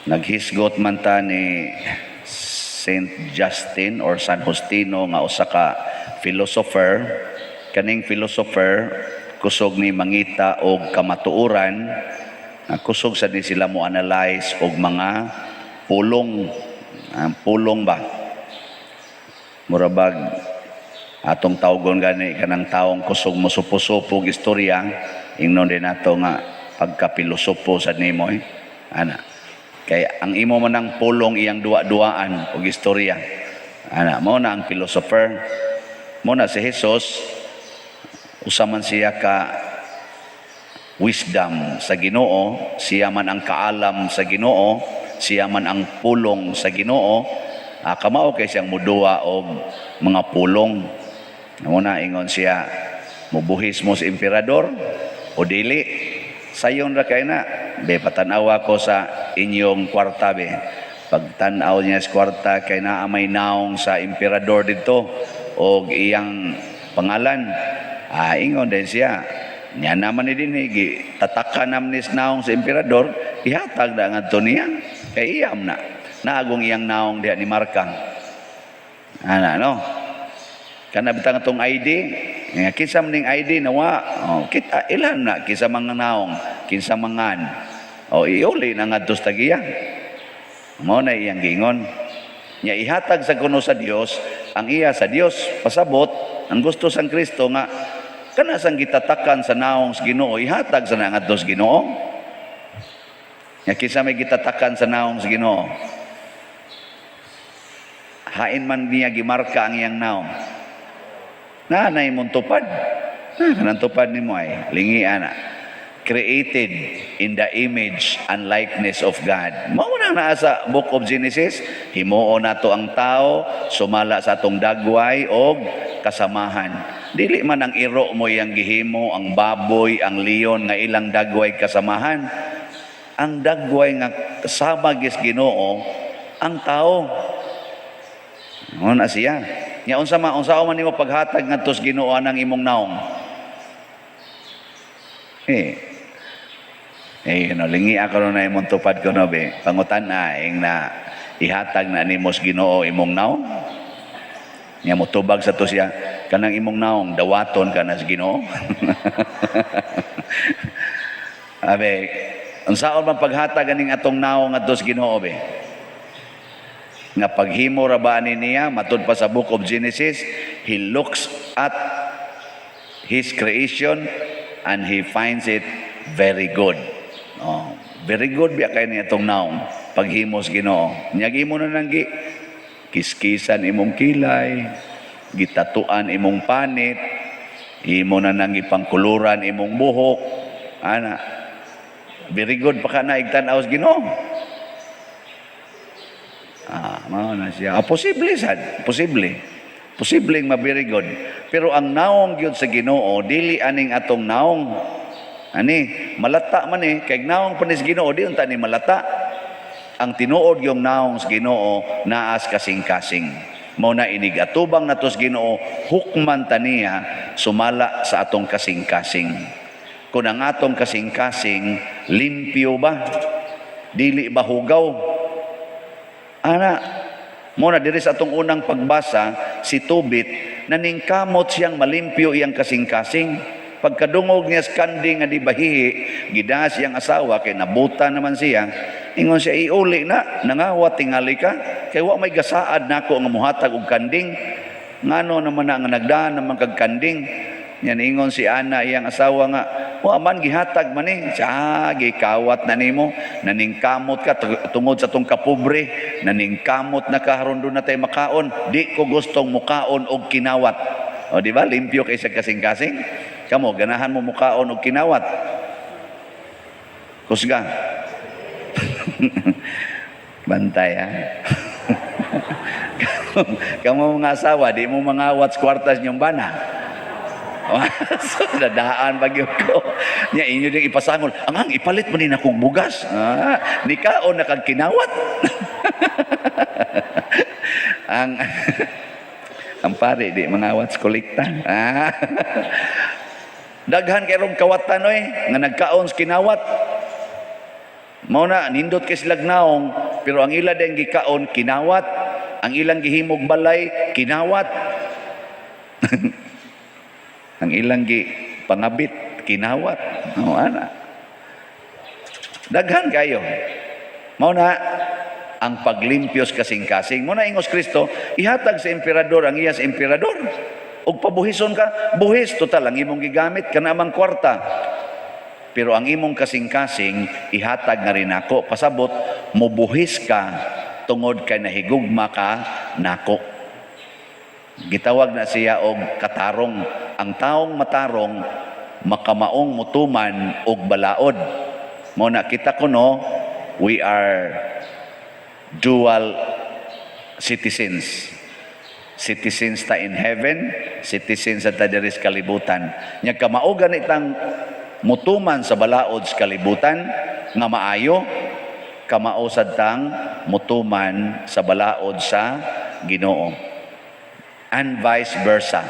Naghisgot man ta ni Saint Justin or San Justino nga usa ka philosopher. Kaning philosopher kusog ni mangita og kamatuoran, kusog sa ni sila mo analyze og mga pulong, pulong ba murabag atong tawgon gani kanang taong kusog mo supo-supo og istorya, ingnon din nato nga pagka-pilosopo sa nimo ana. Kay ang imo man ang pulong iyang duwa-duaan og istorya. Ana mo na ang philosopher. Mo na si Jesus, usa man siya ka wisdom sa Ginoo, siya man ang kaalam sa Ginoo, siya man ang pulong sa Ginoo. Kamao kay siyang muduwa og mga pulong. Mo na ingon siya, mubuhis mo sa emperador o dili? Sayon ra kay na, be patanaw ko sa inyong kwarta be. Pagtanaw niya sa kwarta kay naa may naong sa emperador dito og iyang pangalan. Ingon din siya. Nya naman ni dinhi tatakan naman ni naong sa emperador, ihatag na ngadto niya kay iyam na. Naagong iyang naong diha ni Markang. Ana no. Kana bitang atong ID, kinsa maning ID nawa, kita ilan na kinsa mga naong, kinsa mangan. Iuli na ngadto sa tagiya. Mao na iyang gingon. Nya ihatag sa kuno sa Dios, ang iya sa Dios pasabot ang gusto sang Kristo nga kana sang gitatakan sa naong sa Ginoo, ihatag sa ngadto sa Ginoo. Nya kinsa may gitatakan sa naong sa Ginoo? Hain man niya gimarka ang iyang naong. Nanay mong tupad. Kanang tupad ni mo ay lingian na. Created in the image and likeness of God. Mao na naa sa Book of Genesis, himuo nato ang tao sumala sa atong dagway og kasamahan. Dili man ang iro mo yang gihimo, ang baboy, ang leon nga ilang dagway kasamahan. Ang dagway nga kasama gis Ginoo ang tao. Mao na siya. Nya unsa man nimo paghatag ngadto sa Ginoo anang imong naong? Lingi ako na imong tupad ko no be. Pangutan na na ihatag na nimo sa Ginoo imong naong. Nya motubag sa to siya kanang imong naong dawaton ka na sa Ginoo. Abe, unsaon man paghatag aning atong naong ngadto sa Ginoo be? Nga paghimo ra ba niya matud pa sa Book of Genesis, he looks at his creation and he finds it very good. Very good biya kay niya itong naong paghimo sa Ginoo. Nyagi mo na nang kiskisan imong kilay, gitatuan imong panit, imo na nang ipangkuluran imong buhok. Ana, very good pa ka na igtanaw sa Ginoo. Mao na siya. Posible sad, posible. Posibleng ma-very good. Pero ang naong gyud sa Ginoo dili aning atong naong. Ani, malata man kay naong panis Ginoo di unta ni malata. Ang tinuod yung naong sa Ginoo naas kasing-kasing. Mao na inig atubang nato sa Ginoo hukman taniya sumala sa atong kasing-kasing. Kung ang atong kasing-kasing limpyo ba? Dili ba hugaw? Ana, muna diri sa atong unang pagbasa, si Tobit, naningkamot siyang malimpyo iyang kasing-kasing. Pagkadungog niya skandi nga di bahihi, gidas siyang asawa, kay nabuta naman siya, ingon siya, iuli na, nangawat tingali ka, kay wa may gasaad na ako nga muhatag og kanding, ngano naman na nga nagdaan naman kag kanding. Yan ingon si Ana iyang asawa nga, wa man gihatag man gikawat na nimo, naningkamot ka tungod sa tong kapobre, naningkamot na karon do na tay makaon, di ko gustong mukaon og kinawat. O di ba limpyo kay sa kasing-kasing? Kamo ganahan mo mukaon og kinawat. Kusga. Bantay ha. Kamu mga asawa, di mo mangawat sa kwartas niyong bana. So, dadaan bagyo ko. Nya inyo ding ipasangol. Ang ipalit mo din akong bugas. Nikaon na kag kinawat. ang pare di mangawat sa kolekta. Daghan kay rong kawatan nga nagkaon sa kinawat. Mao na nindot kay sila naong, pero ang ila dayang gikaon kinawat, ang ilang gihimog balay kinawat. Ang ilang pangabit kinawat. Mao ana. Daghan kayo. Mao na ang paglimpyos kasing-kasing. Mao na ingos Kristo, ihatag sa emperador ang iya sa emperador. Og pabuhison ka, buhis total ang imong gigamit kana mang kwarta. Pero ang imong kasing-kasing ihatag na rin ako. Pasabot, mubuhis ka tungod kay nahigugma ka nako. Gitawag na siya og katarong. Ang taong matarong, makamaong mutuman og balaod. Mo na kita ko no, we are dual citizens. Citizens ta in heaven, citizens ta diri sa kalibutan. Nya kamao ganitang mutuman sa balaod sa kalibutan nga maayo, kamao sad tang mutuman sa balaod sa Ginoo. And vice versa.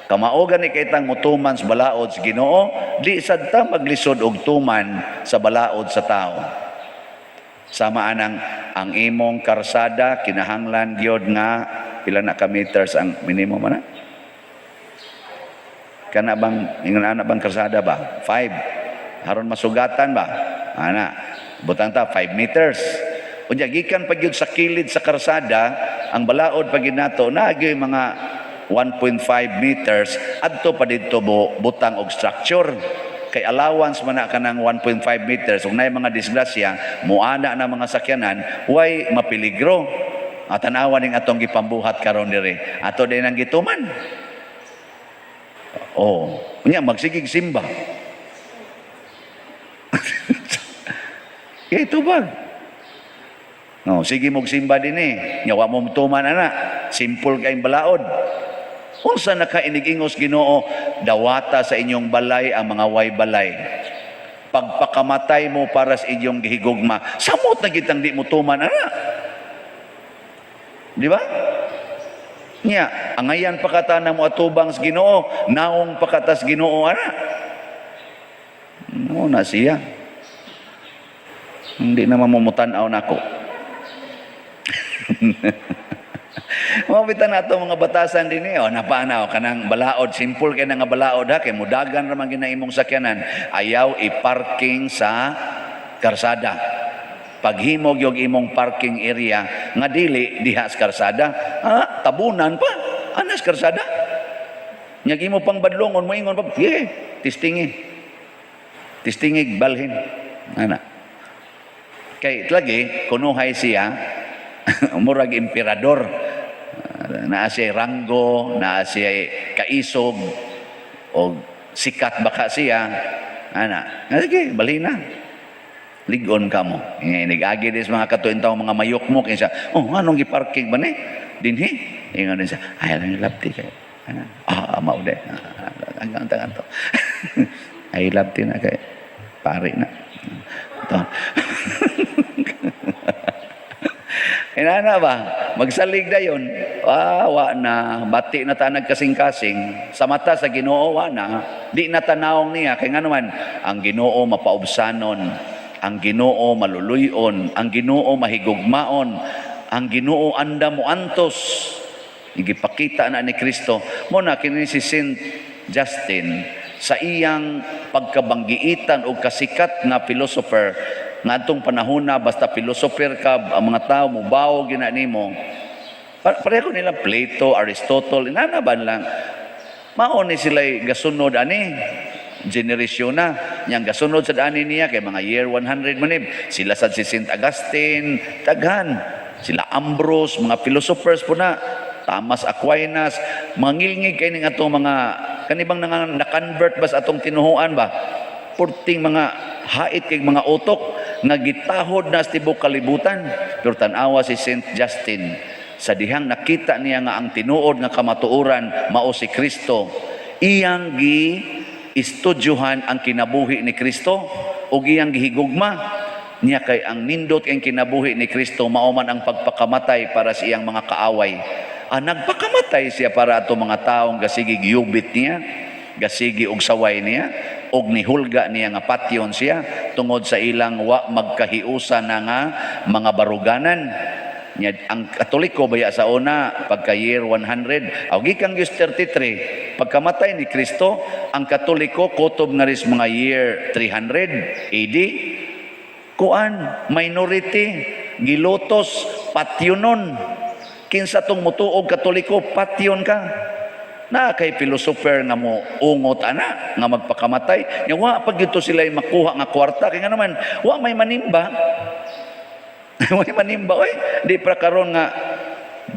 Kamao gani kitang mutuman sa balaod sa Ginoo, di sad ta maglisod og tuman sa balaod sa tao. Sama anang ang imong karsada kinahanglan gyud nga pila na ka meters ang minimum ana? Kana bang ingon ana bang karsada ba? 5. Aron masugatan ba? Ana, butang ta 5 meters. Unya gikan pag gyud sa kilid sa karsada, ang balaod pag nato na gyud mga 1.5 meters adto pa didto butang og structure. Kay allowance man na kanang 1.5 meters ug nay mga disgrasya muana na mga sakyanan way mapiligro. At tanawan ning atong gipambuhat karon dire. Ato din ang gituman. Oh, unya magsigig simba. Ito ba? No, sige mong simba din Nya wa mo tuman ana. Simple kay balaod. Unsa nakainig-ingos Ginoo, dawata sa inyong balay ang mga way balay. Pagpakamatay mo para sa inyong gihigugma. Samot na gitang di mo tuman ana. Di ba? Nya, angayan pakata na mo atubang sa Ginoo, naong pakatas Ginoo ana. No na siya. Hindi na mamumutan-aw nako. Mabitan nato mga batasan din napanaw kanang balaod, simple kay nga balaod ha, kay mudagan ra man ginaimong sakyanan, ayaw i-parking sa karsada. Paghimog yung imong parking area nga dili diha sa karsada, tabunan pa anas karsada. Nya imo pang badlongon mo ingon pa, tistingi balhin ana. Kay lagi kunuhay siya murag emperador. Naa siya ranggo, naa siya kaisog o sikat baka siya ana. Sige, balhin na. Ligon ka mo. Nag-agi din sa mga katuintang mga mayok mo. Kaya siya, anong giparking ba ni? Dinhi? Ingon din siya, ay, alam yung lapti kayo. Amaw de. Hanggang to. Ay, lapti na kayo. Pari na. Ito. Inana ba? Magsalig na yun. Wa na. Bati na ta nagkasing-kasing. Sa mata sa Ginoo, wa na. Di na tanawang niya. Kaya nga naman, ang Ginoo mapaubsanon. Ang Ginoo maluluyon, ang Ginoo mahigugmaon, ang Ginoo anda mo antos. Igipakita na ni Kristo. Mo na kini si Saint Justin sa iyang pagkabanggiitan o kasikat nga philosopher nga atong panahon na basta philosopher ka ang mga tao mo bawo gina nimo. Pareho nila Plato, Aristotle, inanaban lang. Mao ni sila gasunod ani generasyon na niyang gasunod sa daan niya kay mga year 100 manib sila sa si Saint Augustine taghan sila Ambrose mga philosophers po na Thomas Aquinas mangilngig kay ning atong mga kanibang na-convert ba sa atong tinuhuan ba purting mga hait kay mga utok nga gitahod na sa tibok kalibutan pero tan-awa si Saint Justin sa dihang nakita niya nga ang tinuod nga kamatuoran mao si Kristo iyang istudyuhan ang kinabuhi ni Kristo o iyang gihigugma niya kay ang nindot ang kinabuhi ni Kristo mao man ang pagpakamatay para sa iyang mga kaaway. Nagpakamatay siya para ato mga taong gasigig yubit niya, gasigi og saway niya og nihulga niya nga patyon siya tungod sa ilang wa magkahiusa na nga mga baruganan. Ang Katoliko baya sa una pagka year 100 o gikang year 33 pagkamatay ni Kristo, ang Katoliko kutob nga ris mga year 300 AD. Kuan minority gilotos patyonon. Kinsa tong mutuog Katoliko patyon ka. Na kay philosopher nga mo ungot ana nga magpakamatay nya wa pag dito sila makuha nga kwarta kay nga naman wa may manimba. May manimba oy di pra karon nga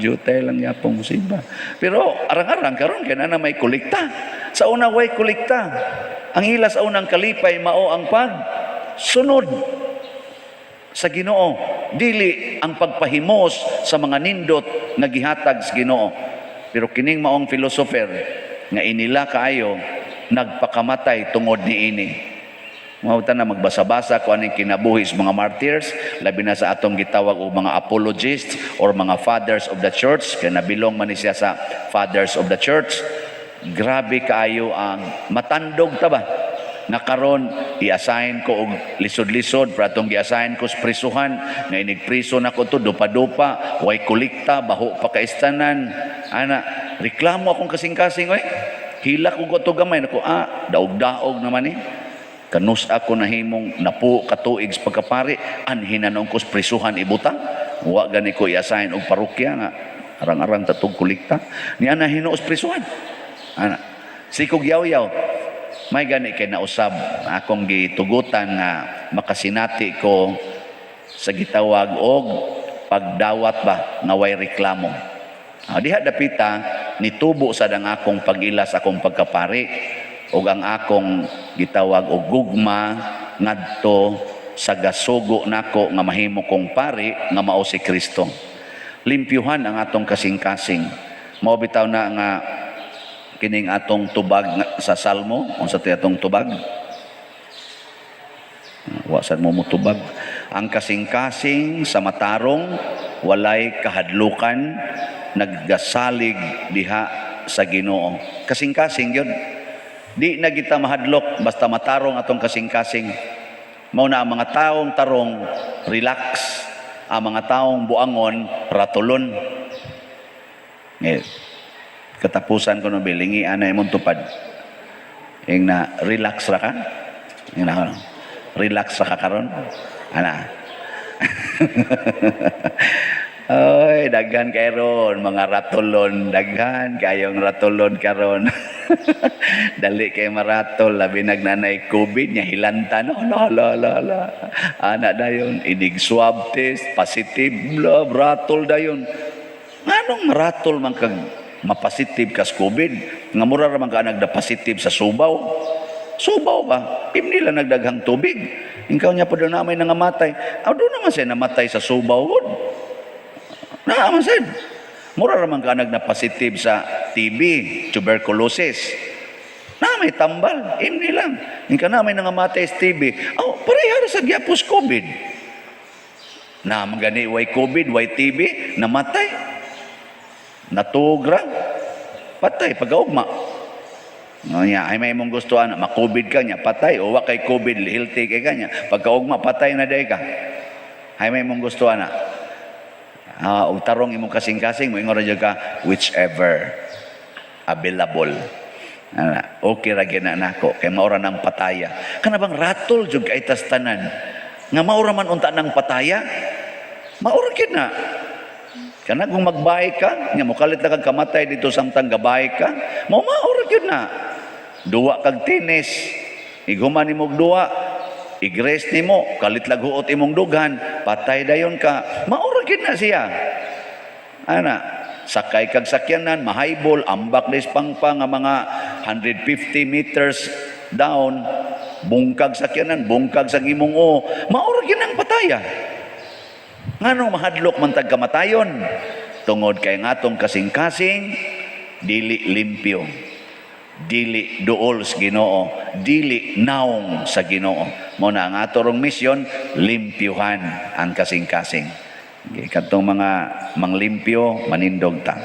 jutay lang yapong musiba, pero arang-arang karon kay na may kolekta. Sa una way kolekta, ang ila sa unang kalipay mao ang pag sunod sa Ginoo, dili ang pagpahimos sa mga nindot nga gihatag sa Ginoo. Pero kining maong philosopher nga inila kaayo nagpakamatay tungod niini. Mauta na magbasa-basa kung anong kinabuhi sa mga martyrs, labi na sa atong gitawag o mga apologists or mga fathers of the church, kaya nabilong man siya sa fathers of the church. Grabe kaayo ang matandog ta ba? Na karon i-assign ko og lisod-lisod para atong gi-assign ko sa prisuhan nga inigpriso na ko to dupa-dupa way kolekta baho pa kaistanan ana reklamo akong kasing-kasing oy hila ko to gamay nako daog-daog naman kanus ako nahimong napo katuig sa pagkapari anhinanong ko sa prisuhan ibutang wa gani ko i-assign og parokya nga arang-arang tatog kolekta ni ana hinuos prisuhan ana sikog yaw-yaw. May gani kay nausab akong gitugutan nga makasinati ko sa gitawag og pagdawat ba nga way reklamo. Diha dapita nitubo sad ang akong pag-ila sa akong pagkapari ug ang akong gitawag og gugma ngadto sa gasugo nako nga mahimo kong pari nga mao si Kristo. Limpyuhan ang atong kasing-kasing. Mao bitaw na nga kining atong tubag sa Salmo, unsa ti atong tubag? Wasan mo tubag. Ang kasing-kasing sa matarong walay kahadlukan naggasalig diha sa Ginoo. Kasing-kasing yun. Di na kita mahadlok basta matarong atong kasing-kasing. Mao na ang mga taong tarong relax, ang mga taong buangon ratulon. Katapusan ko no bilingi anay mong tupad yung na relax ra ka yung na relax ra ka karon ana oy daghan kay ron mga ratulon daghan kayong ratulon karon dali kay maratol labi nagnanay COVID nya hilanta no la ana dayon inig swab test positive ratol dayon nganong maratol man kag mapositive kas COVID nga mura ra man ka nagda positive sa subaw ba nila nagdaghang tubig ingkaw nya pud na may nangamatay do naman siya namatay sa subaw naman siya mura ra man ka nagda positive sa TB tuberculosis na may tambal imni lang ingkaw na may nangamatay sa TB pareha sa gyapos COVID na magani way COVID way TB namatay natugra patay pag-augma niya ay may mong gustuhan ma-COVID ka niya patay o wa kay COVID healthy kay kanya pagka-augma patay na day ka ay may mong gustuhan na ug tarong imong kasing-kasing mo ingon ra ka whichever available okay ra gyud na nako kay mao ra nang pataya kana bang ratol jud kay tas tanan nga mao ra man unta nang pataya mao ra gyud na kana kung magbahay ka, nga mukalit na kag kamatay dito samtang gabahay ka, maura gyud na. Duwa kag tinis, iguman nimog duwa, igres nimo, kalit laguot imong dughan, patay dayon ka, maura gyud na siya. Ana, sakay kag sakyanan, mahaybol, ambak des pangpang nga mga 150 meters down, bungkag sakyanan, bungkag sa imong maura gyud ang pataya. Nganong mahadlok man tag kamatayon tungod kay ngatong kasing-kasing dili limpyo dili duol sa Ginoo dili naong sa Ginoo mo na ang atorong misyon limpyuhan ang kasing-kasing kadtong mga manglimpyo manindog ta.